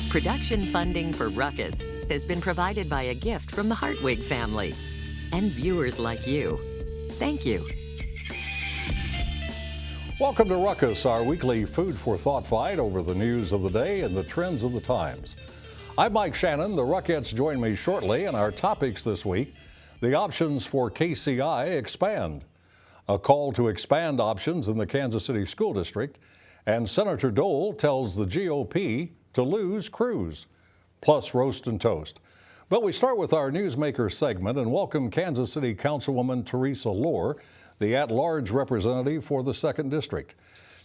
Production funding for Ruckus has been provided by a gift from the Hartwig family and viewers like you. Thank you. Welcome to Ruckus, our weekly food for thought fight over the news of the day and the trends of the times. I'm Mike Shannon. The Ruckettes join me shortly, and our topics this week: the options for KCI expand, a call to expand options in the Kansas City School District, and Senator Dole tells the GOP to lose Cruz, plus roast and toast. But we start with our Newsmaker segment and welcome Kansas City Councilwoman Teresa Lohr, the at-large representative for the 2nd District.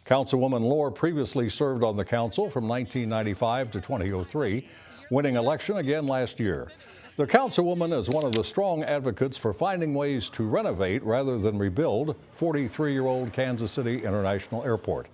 Councilwoman Lohr previously served on the council from 1995 to 2003, winning election again last year. The councilwoman is one of the strong advocates for finding ways to renovate rather than rebuild 43-year-old Kansas City International Airport.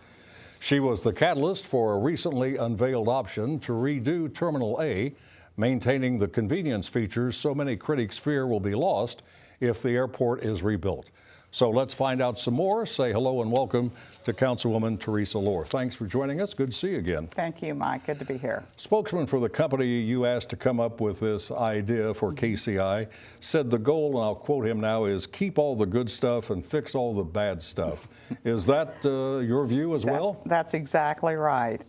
She was the catalyst for a recently unveiled option to redo Terminal A, maintaining the convenience features so many critics fear will be lost if the airport is rebuilt. So let's find out some more. Say hello and welcome to Councilwoman Teresa Lohr. Thanks for joining us. Good to see you again. Thank you, Mike. Good to be here. Spokesman for the company you asked to come up with this idea for KCI said the goal, and I'll quote him now, is keep all the good stuff and fix all the bad stuff. Is that your view as well? That's exactly right.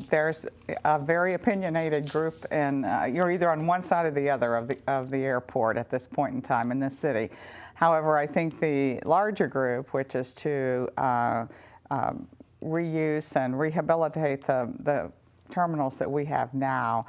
There's a very opinionated group, and you're either on one side or the other of the airport at this point in time in this city. However, I think the larger group, which is to reuse and rehabilitate the terminals that we have now,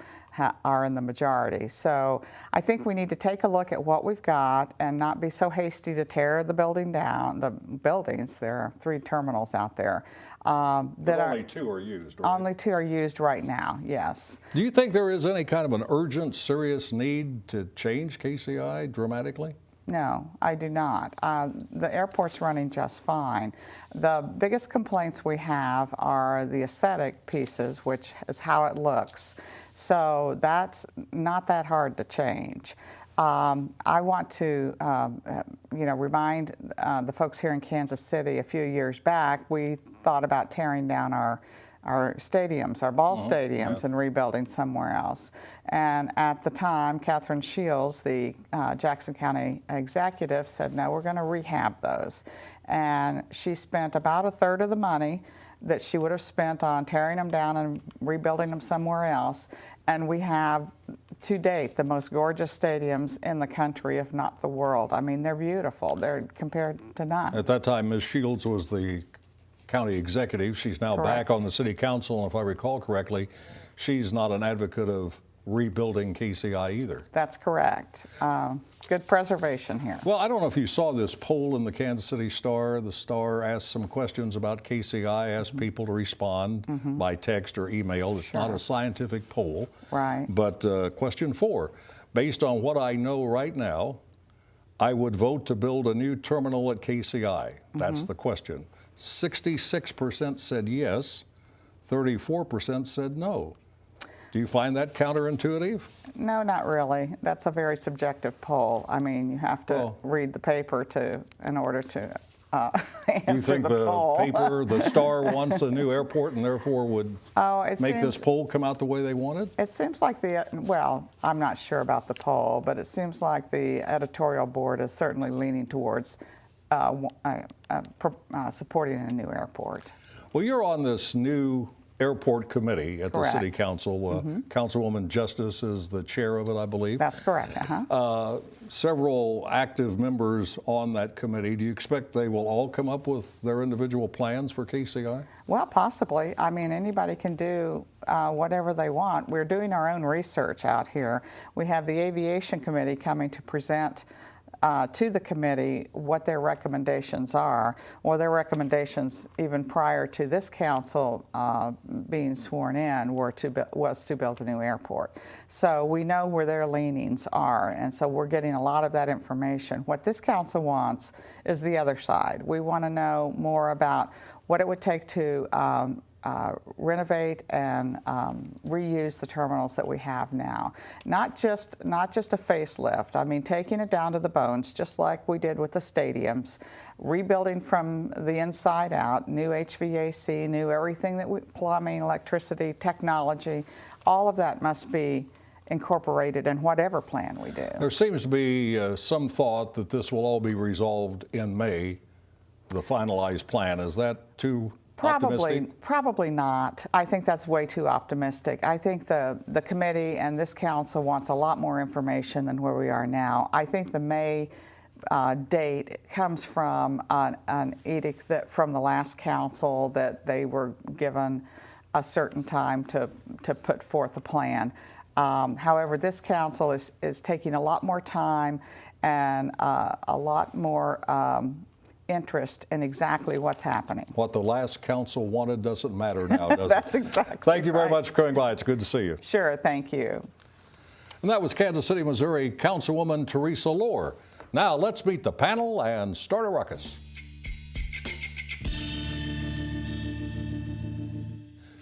are in the majority. So I think we need to take a look at what we've got and not be so hasty to tear the building down. The buildings, there are 3 terminals out there. But only 2 are used, right? Only 2 are used right now, yes. Do you think there is any kind of an urgent, serious need to change KCI dramatically? No, I do not. The airport's running just fine. The biggest complaints we have are the aesthetic pieces, which is how it looks. So that's not that hard to change. I want to, remind the folks here in Kansas City. A few years back, we thought about tearing down our stadiums, our ball stadiums, and rebuilding somewhere else. And at the time, Catherine Shields, the Jackson County executive, said, no, we're going to rehab those. And she spent about 1/3 of the money that she would have spent on tearing them down and rebuilding them somewhere else. And we have, to date, the most gorgeous stadiums in the country, if not the world. I mean, they're beautiful. They're compared to none. At that time, Ms. Shields was the county executive. She's now back on the city council, and if I recall correctly, she's not an advocate of rebuilding KCI either. That's correct. Good preservation here. Well, I don't know if you saw this poll in the Kansas City Star. The Star asked some questions about KCI, asked people to respond by text or email. It's not a scientific poll. Right. But question 4, based on what I know right now, I would vote to build a new terminal at KCI. That's the question. 66% said yes, 34% said no. Do you find that counterintuitive? No, not really. That's a very subjective poll. I mean, you have to read the paper in order to answer you think the poll. Paper, the Star wants a new airport and therefore would make this poll come out the way they wanted? It seems like well, I'm not sure about the poll, but it seems like the editorial board is certainly leaning towards supporting a new airport. Well, you're on this new airport committee at the city council. Councilwoman Justice is the chair of it, I believe. That's correct. Several active members on that committee. Do you expect they will all come up with their individual plans for KCI? Well, possibly. I mean, anybody can do whatever they want. We're doing our own research out here. We have the aviation committee coming to present to the committee what their recommendations are, or their recommendations even prior to this council being sworn in was to build a new airport. So we know where their leanings are, and so we're getting a lot of that information. What this council wants is the other side. We want to know more about what it would take to renovate and reuse the terminals that we have now. Not just a facelift. I mean, taking it down to the bones, just like we did with the stadiums, rebuilding from the inside out, new HVAC, new everything plumbing, electricity, technology, all of that must be incorporated in whatever plan we do. There seems to be some thought that this will all be resolved in May, the finalized plan. Is that too optimistic? Probably not. I think that's way too optimistic. I think the committee and this council wants a lot more information than where we are now. I think the May date comes from an edict from the last council that they were given a certain time to put forth a plan. However, this council is taking a lot more time and a lot more interest in exactly what's happening. What the last council wanted doesn't matter now, does it? That's exactly Thank you very right. much for coming by. It's good to see you. Sure, thank you. And that was Kansas City, Missouri Councilwoman Teresa Lohr. Now let's meet the panel and start a ruckus.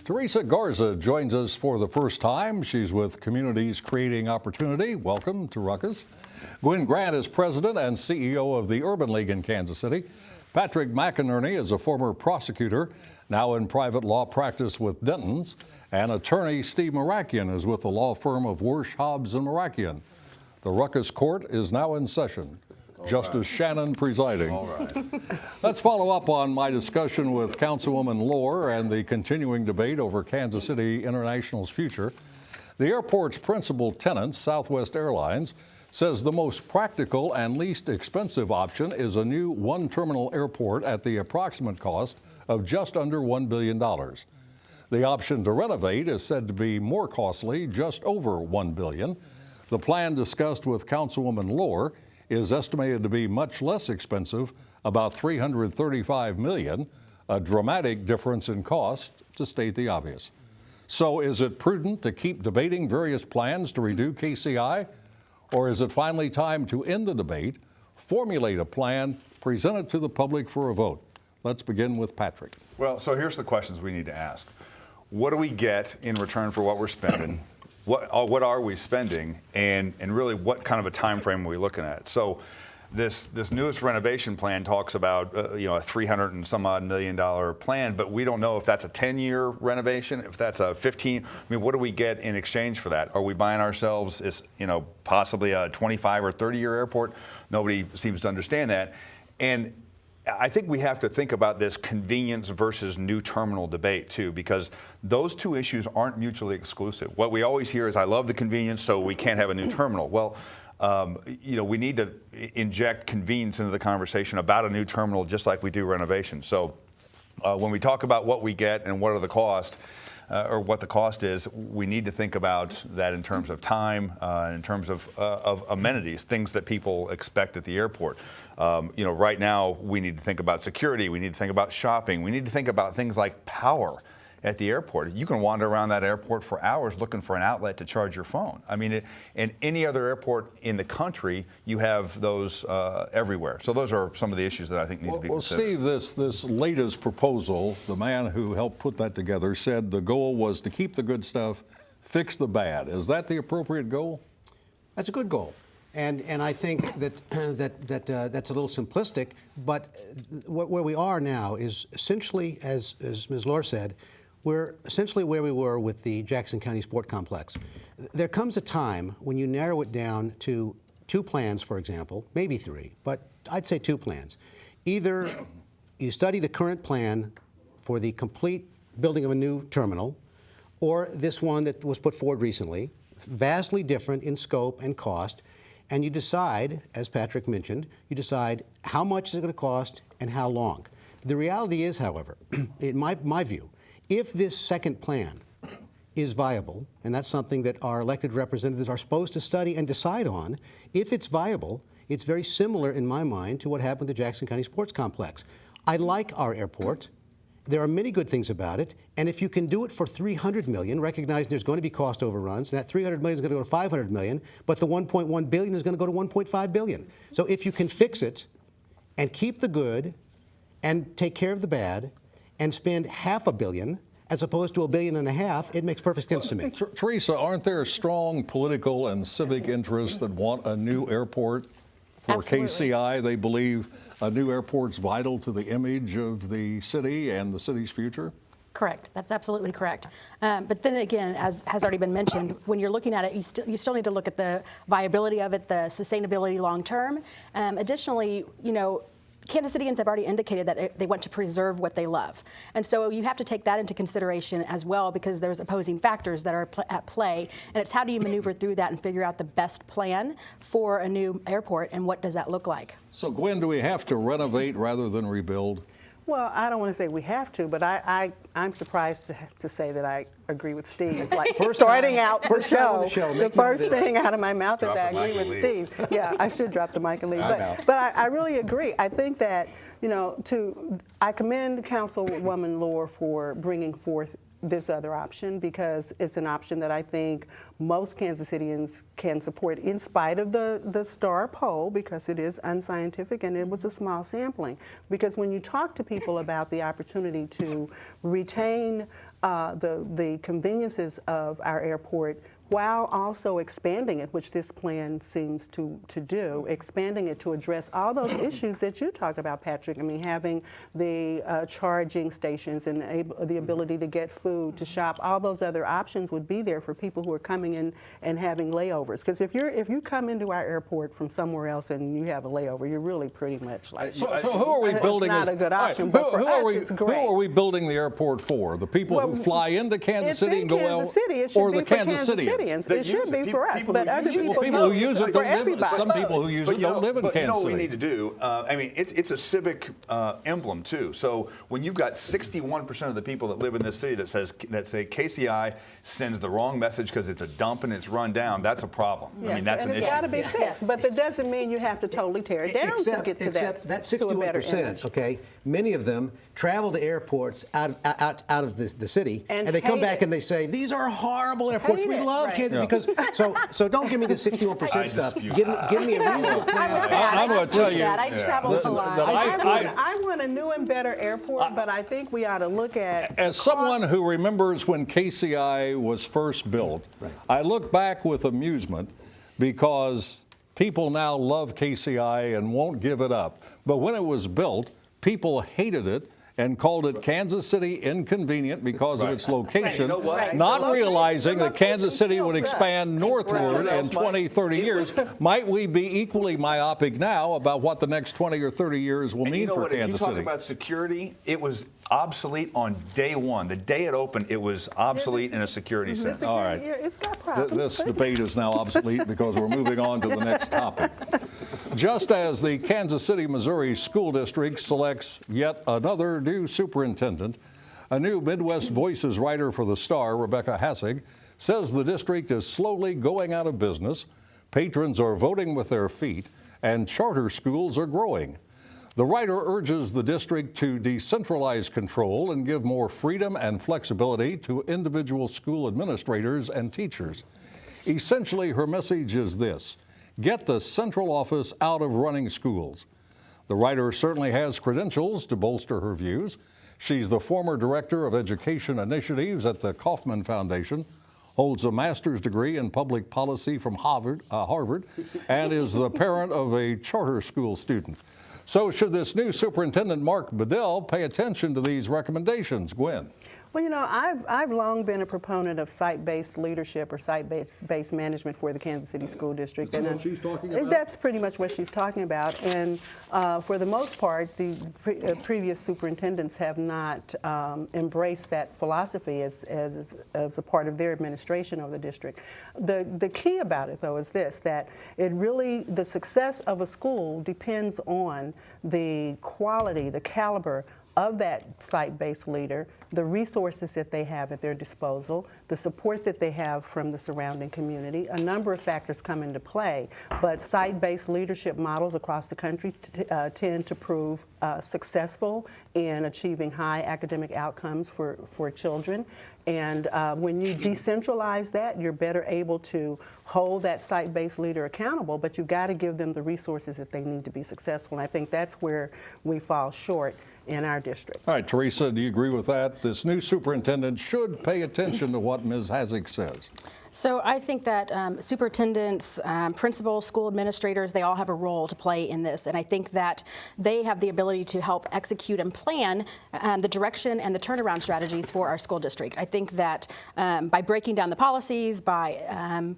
Teresa Garza joins us for the first time. She's with Communities Creating Opportunity. Welcome to Ruckus. Gwen Grant is president and CEO of the Urban League in Kansas City. Patrick McInerney is a former prosecutor, now in private law practice with Denton's. And attorney Steve Marakian is with the law firm of Wersch, Hobbs, and Marakian. The Ruckus Court is now in session. Justice Shannon presiding. All right. Let's follow up on my discussion with Councilwoman Lohr and the continuing debate over Kansas City International's future. The airport's principal tenant, Southwest Airlines, says the most practical and least expensive option is a new one-terminal airport at the approximate cost of just under $1 billion. The option to renovate is said to be more costly, just over $1 billion. The plan discussed with Councilwoman Lohr is estimated to be much less expensive, about $335 million, a dramatic difference in cost, to state the obvious. So is it prudent to keep debating various plans to redo KCI? Or is it finally time to end the debate, formulate a plan, present it to the public for a vote? Let's begin with Patrick. Well, so here's the questions we need to ask. What do we get in return for what we're spending? What are we spending, and really what kind of a time frame are we looking at? So this newest renovation plan talks about a $300 and some odd million plan, but we don't know if that's a 10-year renovation, if that's a 15. I mean, what do we get in exchange for that? Are we buying ourselves possibly a 25 or 30-year airport? Nobody seems to understand that. And I think we have to think about this convenience versus new terminal debate too, because those two issues aren't mutually exclusive. What we always hear is, I love the convenience, so we can't have a new terminal. Well, we need to inject convenience into the conversation about a new terminal, just like we do renovation. So when we talk about what we get and what are the costs, or what the cost is, we need to think about that in terms of time, in terms of amenities, things that people expect at the airport. Right now we need to think about security, we need to think about shopping, we need to think about things like power at the airport. You can wander around that airport for hours looking for an outlet to charge your phone. I mean, in any other airport in the country, you have those everywhere. So those are some of the issues that I think need to be considered. Well, Steve, this latest proposal, the man who helped put that together said the goal was to keep the good stuff, fix the bad. Is that the appropriate goal? That's a good goal. And I think that that's a little simplistic, but where we are now is essentially, as Ms. Lohr said, we're essentially where we were with the Jackson County Sport Complex. There comes a time when you narrow it down to two plans, for example, maybe three, but I'd say two plans. Either you study the current plan for the complete building of a new terminal, or this one that was put forward recently, vastly different in scope and cost, and you decide, as Patrick mentioned, you decide how much is it going to cost and how long. The reality is, however, in my view, if this second plan is viable, and that's something that our elected representatives are supposed to study and decide on, if it's viable, it's very similar in my mind to what happened at the Jackson County Sports Complex. I like our airport. There are many good things about it, and if you can do it for $300 million, recognizing there's going to be cost overruns, and that $300 million is going to go to $500 million, but the $1.1 billion is going to go to $1.5 billion. So if you can fix it and keep the good and take care of the bad and spend $500 million as opposed to $1.5 billion, it makes perfect sense to me. Teresa, aren't there strong political and civic interests that want a new airport? For Absolutely. KCI, they believe a new airport's vital to the image of the city and the city's future? Correct. That's absolutely correct. But then again, as has already been mentioned, when you're looking at it, you still need to look at the viability of it, the sustainability long term. Additionally, Kansas Cityans have already indicated that they want to preserve what they love. And so you have to take that into consideration as well, because there's opposing factors that are at play. And it's how do you maneuver through that and figure out the best plan for a new airport, and what does that look like? So, Gwen, do we have to renovate rather than rebuild? Well, I don't want to say we have to, but I'm surprised to say that I agree with Steve. Like starting out first the time on show, the show, the first thing out of my mouth is Drop I the mic agree and with leave. Steve. Yeah, I should drop the mic and leave. I'm out. But I really agree. I think that, I commend Councilwoman Lohr for bringing forth this other option, because it's an option that I think most Kansas Cityans can support, in spite of the STAR poll, because it is unscientific and it was a small sampling. Because when you talk to people about the opportunity to retain the conveniences of our airport while also expanding it, which this plan seems to do, expanding it to address all those issues that you talked about, Patrick. I mean, having the charging stations and the ability to get food, to shop, all those other options would be there for people who are coming in and having layovers. Because if you come into our airport from somewhere else and you have a layover, you're really pretty much like, So who are we building? It's not a good all right, option, but for who us, are we, it's great. Who are we building the airport for? The people who fly into Kansas It's City in and go Kansas out, City. It should or be the for Kansas Cityans? It should be for us, but other people, People who use it for don't live. everybody. Some people who use it don't live in but Kansas you know what City. we need to do? It's a civic emblem too. So when you've got 61% of the people that live in this city that say KCI sends the wrong message because it's a dump and it's run down, that's a problem. I mean, that's and an it's issue. got to be fixed. Yes. But that doesn't mean you have to totally tear it down to get to Except that to a better 61%, image. okay, many of them travel to airports out of the city, And and they come hate back it. and they say, these are horrible airports. Hate We it. love Right. Kansas, Yeah. because, so don't give me the 61% stuff. dispute Give me a reasonable plan. I'm going to tell you. I travel Listen, a lot. I want a new and better airport, but I think we ought to look at As someone who remembers when KCI was first built, I look back with amusement because people now love KCI and won't give it up. But when it was built, people hated it and called it Kansas City inconvenient because of its location, You know what? Right. not The location- realizing the that Kansas City location would still expand sucks. northward Right. in 20, 30 years. Might we be equally myopic now about what the next 20 or 30 years will And mean you know for what? If you Kansas talk City? about security, it was obsolete on day one. The day it opened, it was obsolete in a security sense. All right. It's got problems. This debate is now obsolete because we're moving on to the next topic. Just as the Kansas City, Missouri School District selects yet another new superintendent, a new Midwest Voices writer for the Star, Rebecca Hassig, says the district is slowly going out of business, patrons are voting with their feet, and charter schools are growing. The writer urges the district to decentralize control and give more freedom and flexibility to individual school administrators and teachers. Essentially, her message is this: get the central office out of running schools. The writer certainly has credentials to bolster her views. She's the former director of education initiatives at the Kauffman Foundation, holds a master's degree in public policy from Harvard, and is the parent of a charter school student. So should this new superintendent, Mark Bedell, pay attention to these recommendations? Gwen? Well, I've long been a proponent of site-based leadership or site-based management for the Kansas City School District. Is that what she's talking about? That's pretty much what she's talking about. And for the most part, the previous superintendents have not embraced that philosophy as a part of their administration of the district. The key about it, though, is this: that the success of a school depends on the quality, the caliber of that site-based leader the resources that they have at their disposal, the support that they have from the surrounding community. A number of factors come into play, but site-based leadership models across the country tend to prove successful in achieving high academic outcomes for children. And when you decentralize that, you're better able to hold that site-based leader accountable, but you've got to give them the resources that they need to be successful. And I think that's where we fall short in our district. All right, Teresa, do you agree with that? This new superintendent should pay attention to what Ms. Hasek says. So I think that superintendents, principals, school administrators, they all have a role to play in this. And I think that they have the ability to help execute and plan the direction and the turnaround strategies for our school district. I think that by breaking down the policies, by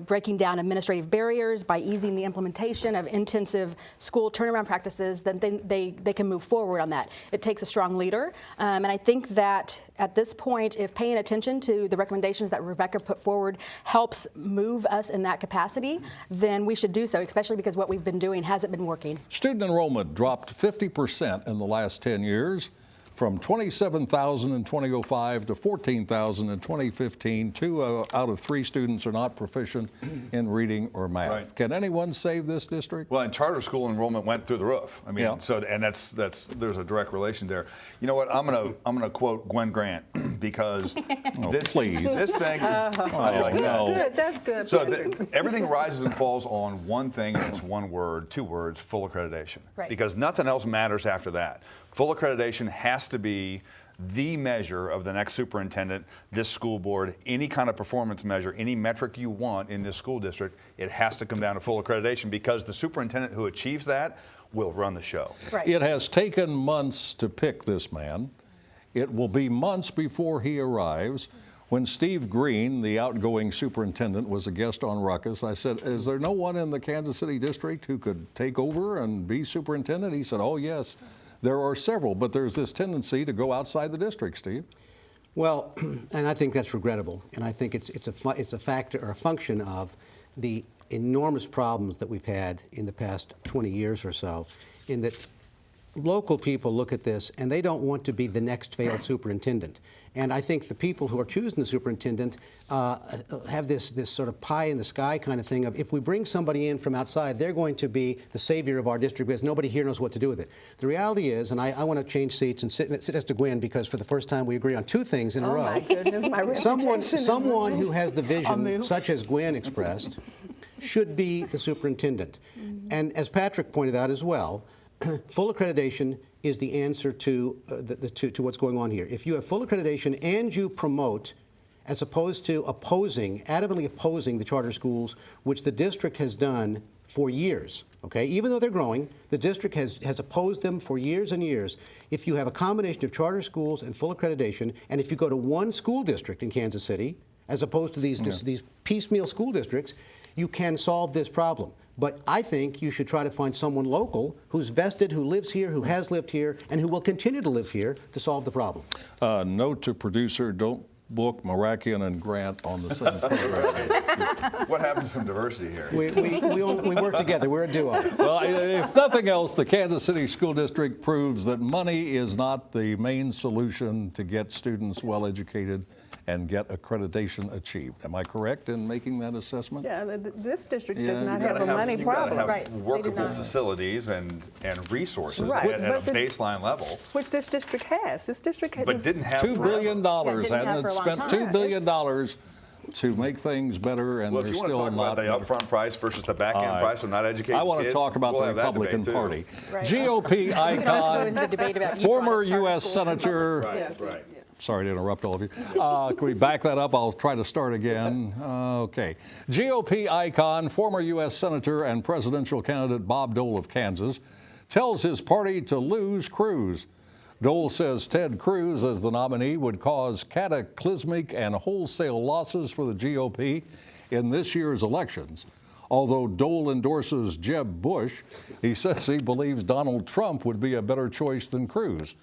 breaking down administrative barriers, by easing the implementation of intensive school turnaround practices, then they can move forward on that. It takes a strong leader. And I think that at this point, if paying attention to the recommendations that Rebecca put forward helps move us in that capacity, then we should do so, especially because what we've been doing hasn't been working. Student enrollment dropped 50% in the last 10 years. From 27,000 in 2005 to 14,000 in 2015, 2 out of 3 students are not proficient in reading or math. Right. Can anyone save this district? Well, and charter school enrollment went through the roof. I mean, Yeah. so and that's there's a direct relation there. You know what? I'm gonna quote Gwen Grant because please. this thing. Oh, no. Good, that's good. So Patrick. everything rises and falls on one thing, and it's one word, 2 words: full accreditation. Right. Because nothing else matters after that. Full accreditation has to be the measure of the next superintendent, this school board, any kind of performance measure, any metric you want in this school district, it has to come down to full accreditation because the superintendent who achieves that will run the show. Right. It has taken months to pick this man. It will be months before he arrives. When Steve Green, the outgoing superintendent, was a guest on Ruckus, I said, is there no one in the Kansas City district who could take over and be superintendent? He said, oh, yes. There are several, but there's this tendency to go outside the district, Steve. Well, and I think that's regrettable, and I think it's a factor or a function of the enormous problems that we've had in the past 20 years or so, in that local people look at this and they don't want to be the next failed superintendent. And I think the people who are choosing the superintendent have this sort of pie in the sky kind of thing of if we bring somebody in from outside, they're going to be the savior of our district because nobody here knows what to do with it. The reality is, and I want to change seats and sit next to Gwen because for the first time we agree on 2 things in a row. Oh my goodness, my reputation is Someone ruined. who has the I'll vision, move. such as Gwen expressed, should be the superintendent. And as Patrick pointed out as well, full accreditation is the answer to to what's going on here. If you have full accreditation and you promote, as opposed to adamantly opposing the charter schools, which the district has done for years, okay? Even though they're growing, the district has opposed them for years and years. If you have a combination of charter schools and full accreditation, and if you go to one school district in Kansas City, as opposed to these piecemeal school districts, you can solve this problem. But I think you should try to find someone local who's vested, who lives here, who has lived here, and who will continue to live here to solve the problem. Note to producer, don't book Marakian and Grant on the same program. What happened to some diversity here? We work together. We're a duo. Well, if nothing else, the Kansas City School District proves that money is not the main solution to get students well educated and get accreditation achieved. Am I correct in making that assessment? Yeah, this district Yeah, does not you have a money you problem. gotta have Right. They do workable not. facilities and resources Right. at a But the- baseline level. Which this district has. This district has. But didn't have $2 billion, didn't have and for it a long spent time. $2 billion to make things better, and Well, if they're you want to still talk not. about the upfront price versus the back end price of not educating I want kids, to talk about we'll the have that Republican debate, too. Party. Right. GOP We can also go icon, into the debate about former charter U.S. schools and Senator. Yes. Right. Sorry to interrupt all of you. Can we back that up? I'll try to start again. Okay. GOP icon, former U.S. Senator and presidential candidate Bob Dole of Kansas tells his party to lose Cruz. Dole says Ted Cruz as the nominee would cause cataclysmic and wholesale losses for the GOP in this year's elections. Although Dole endorses Jeb Bush, he says he believes Donald Trump would be a better choice than Cruz.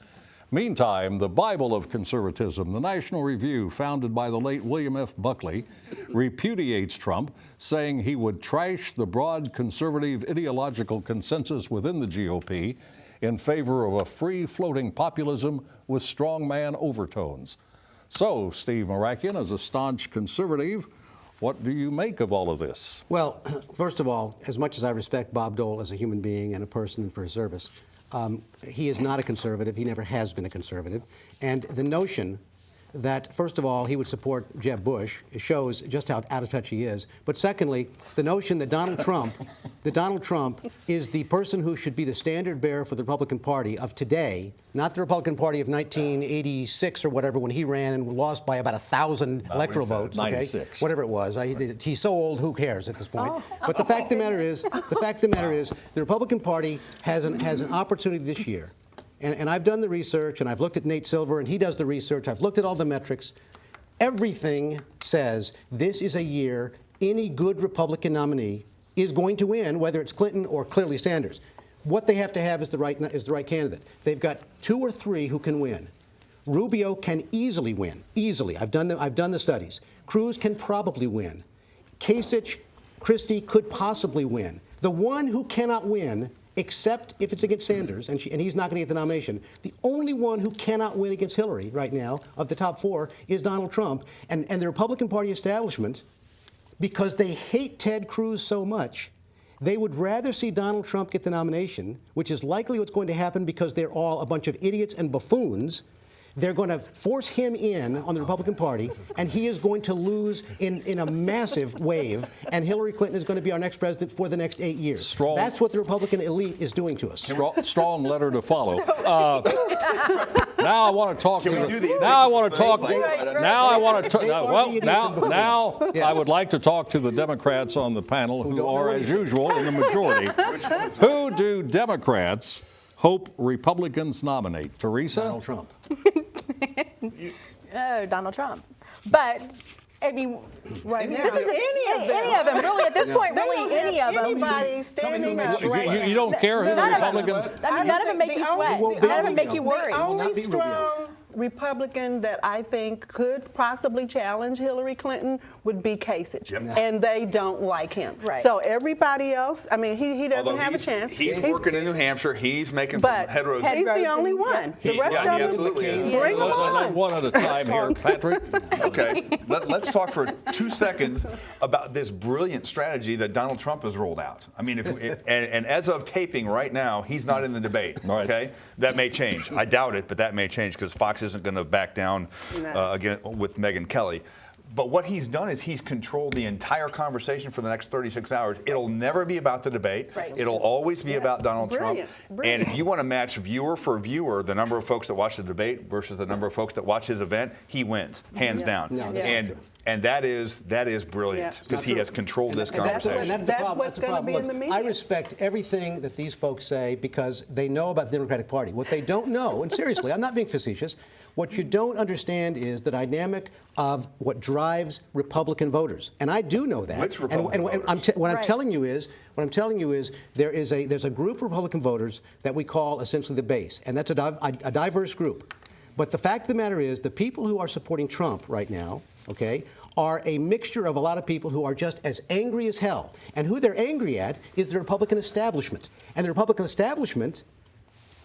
Meantime, the Bible of conservatism, the National Review, founded by the late William F. Buckley, repudiates Trump, saying he would trash the broad conservative ideological consensus within the GOP in favor of a free-floating populism with strongman overtones. So, Steve Marakian, as a staunch conservative, what do you make of all of this? Well, first of all, as much as I respect Bob Dole as a human being and a person for his service, he is not a conservative. He never has been a conservative. And the notion that, first of all, he would support Jeb Bush shows just how out of touch he is. But secondly, the notion that Donald Trump is the person who should be the standard bearer for the Republican Party of today, not the Republican Party of 1986 or whatever, when he ran and lost by about 1,000 electoral votes. Okay? 96. Whatever it was. He's so old, who cares at this point? But the fact of the matter is, the Republican Party has an opportunity this year. And I've done the research, and I've looked at Nate Silver, and he does the research. I've looked at all the metrics. Everything says this is a year any good Republican nominee is going to win, whether it's Clinton or clearly Sanders. What they have to have is the right candidate. They've got 2 or 3 who can win. Rubio can easily win, easily. I've done the studies. Cruz can probably win. Kasich, Christie could possibly win. The one who cannot win, except if it's against Sanders, and he's not going to get the nomination. The only one who cannot win against Hillary right now, of the top 4, is Donald Trump. And the Republican Party establishment, because they hate Ted Cruz so much, they would rather see Donald Trump get the nomination, which is likely what's going to happen because they're all a bunch of idiots and buffoons. They're going to force him in on the Republican Party, and he is going to lose in a massive wave, and Hillary Clinton is going to be our next president for the next 8 years. That's what the Republican elite is doing to us. Strong letter to follow. Now I want to talk to the. Now I want to talk. Now I want to. Now I would like to talk to the Democrats on the panel, who are, as usual, in the majority. Who do Democrats hope Republicans nominate? Teresa? Donald Trump. Donald Trump. But, I mean, Right now, this is any of them, really, at this point, really, any of them. Anybody standing up right now. You don't care who the None of them. Republicans. I mean, none of them make you sweat. None of them make you worry. The will not only be Rubio. strong Republican that I think could possibly challenge Hillary Clinton would be Kasich, and they don't like him. Right. So everybody else, I mean, he doesn't Although have a chance. He's working in New Hampshire. He's making some But headroads. he's the only one. The rest yeah, he of them, absolutely is. bring them on. One at a time here, Patrick. Okay, let's talk for 2 seconds about this brilliant strategy that Donald Trump has rolled out. I mean, and as of taping right now, he's not in the debate. Right. Okay, that may change. I doubt it, but that may change because Fox isn't going to back down again with Megyn Kelly. But what he's done is he's controlled the entire conversation for the next 36 hours. It'll never be about the debate. Right. It'll always be about Donald Trump. Brilliant. And if you want to match viewer for viewer, the number of folks that watch the debate versus the number of folks that watch his event, he wins, hands down. No, that's not true. And that is brilliant because he has controlled this And that's conversation. the That's problem. what's the gonna problem. be in the Look, media. I respect everything that these folks say because they know about the Democratic Party. What they don't know, and seriously, I'm not being facetious, what you don't understand is the dynamic of what drives Republican voters. And I do know that. Which Republican and voters? what I'm Right. telling you is there's a group of Republican voters that we call essentially the base, and that's a diverse group. But the fact of the matter is the people who are supporting Trump right now, okay, are a mixture of a lot of people who are just as angry as hell. And who they're angry at is the Republican establishment. And the Republican establishment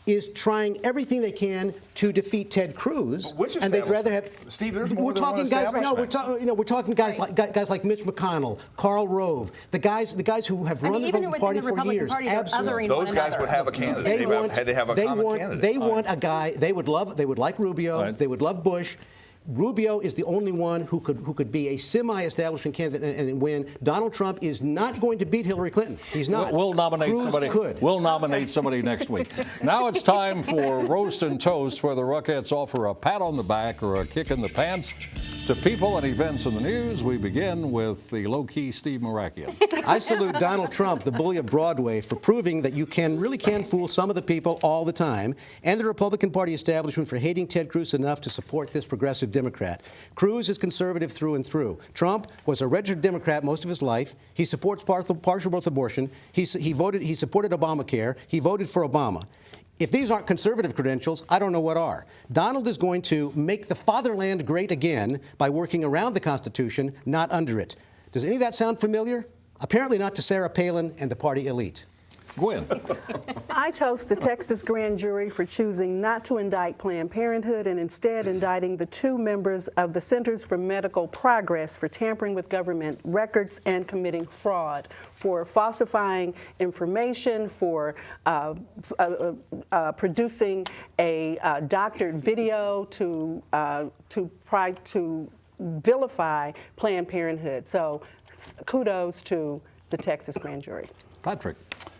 is trying everything they can to defeat Ted Cruz. But which and they'd rather have Steve, there's more we're than one talking guys. No, establishment. we're talking guys like Mitch McConnell, Karl Rove, the guys who have run the even Republican within Party the for Republican years. Party, they're Absolutely. othering Those one guys another. would have a candidate. They They have a common candidate. They want a guy. They would like Rubio. Right. They would love Bush. Rubio is the only one who could be a semi-establishment candidate and win. Donald Trump is not going to beat Hillary Clinton. He's not. We'll nominate Cruz somebody. Could. We'll nominate somebody next week. Now it's time for Roast and Toast, where the Rockettes offer a pat on the back or a kick in the pants to people and events in the news. We begin with the low-key Steve Marakian. I salute Donald Trump, the bully of Broadway, for proving that you really can fool some of the people all the time, and the Republican Party establishment for hating Ted Cruz enough to support this progressive Democrat. Cruz is conservative through and through. Trump was a registered Democrat most of his life. He supports partial birth abortion. He supported Obamacare. He voted for Obama. If these aren't conservative credentials, I don't know what are. Donald is going to make the fatherland great again by working around the Constitution, not under it. Does any of that sound familiar? Apparently not to Sarah Palin and the party elite. Gwen. I toast the Texas grand jury for choosing not to indict Planned Parenthood and instead indicting the 2 members of the Centers for Medical Progress for tampering with government records and committing fraud, for falsifying information, for producing a doctored video to vilify Planned Parenthood. So kudos to the Texas grand jury. Patrick.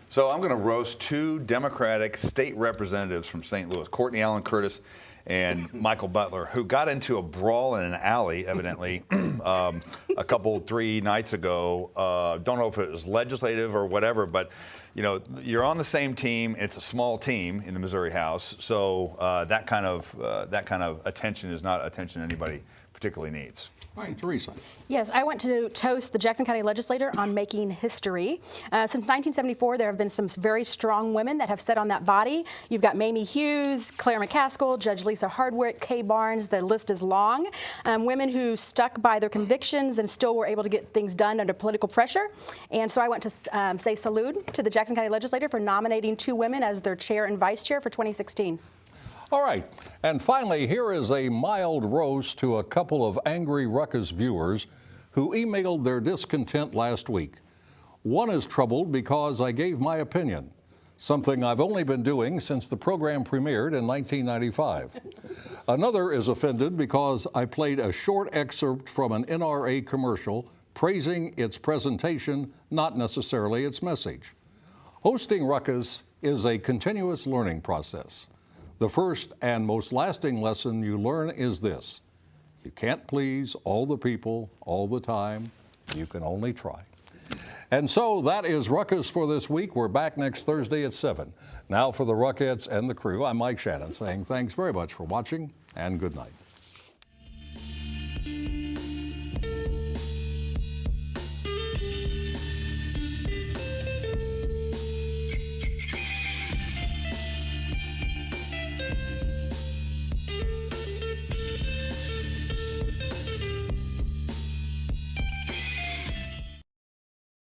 So I'm going to roast 2 Democratic state representatives from St. Louis, Courtney Allen Curtis and Michael Butler, who got into a brawl in an alley, evidently, a couple, 3 nights ago. Don't know if it was legislative or whatever, but you know, you're on the same team. It's a small team in the Missouri House, so that kind of attention is not attention anybody particularly needs. All right, Teresa. Yes, I want to toast the Jackson County Legislature on making history. Since 1974, there have been some very strong women that have sat on that body. You've got Mamie Hughes, Claire McCaskill, Judge Lisa Hardwick, Kay Barnes. The list is long. Women who stuck by their convictions and still were able to get things done under political pressure. And so I want to say salute to the Jackson County Legislature for nominating 2 women as their chair and vice chair for 2016. All right, and finally, here is a mild roast to a couple of angry Ruckus viewers who emailed their discontent last week. One is troubled because I gave my opinion, something I've only been doing since the program premiered in 1995. Another is offended because I played a short excerpt from an NRA commercial praising its presentation, not necessarily its message. Hosting Ruckus is a continuous learning process. The first and most lasting lesson you learn is this: you can't please all the people all the time. You can only try. And so that is Ruckus for this week. We're back next Thursday at 7. Now for the Ruckettes and the crew, I'm Mike Shannon saying thanks very much for watching and good night.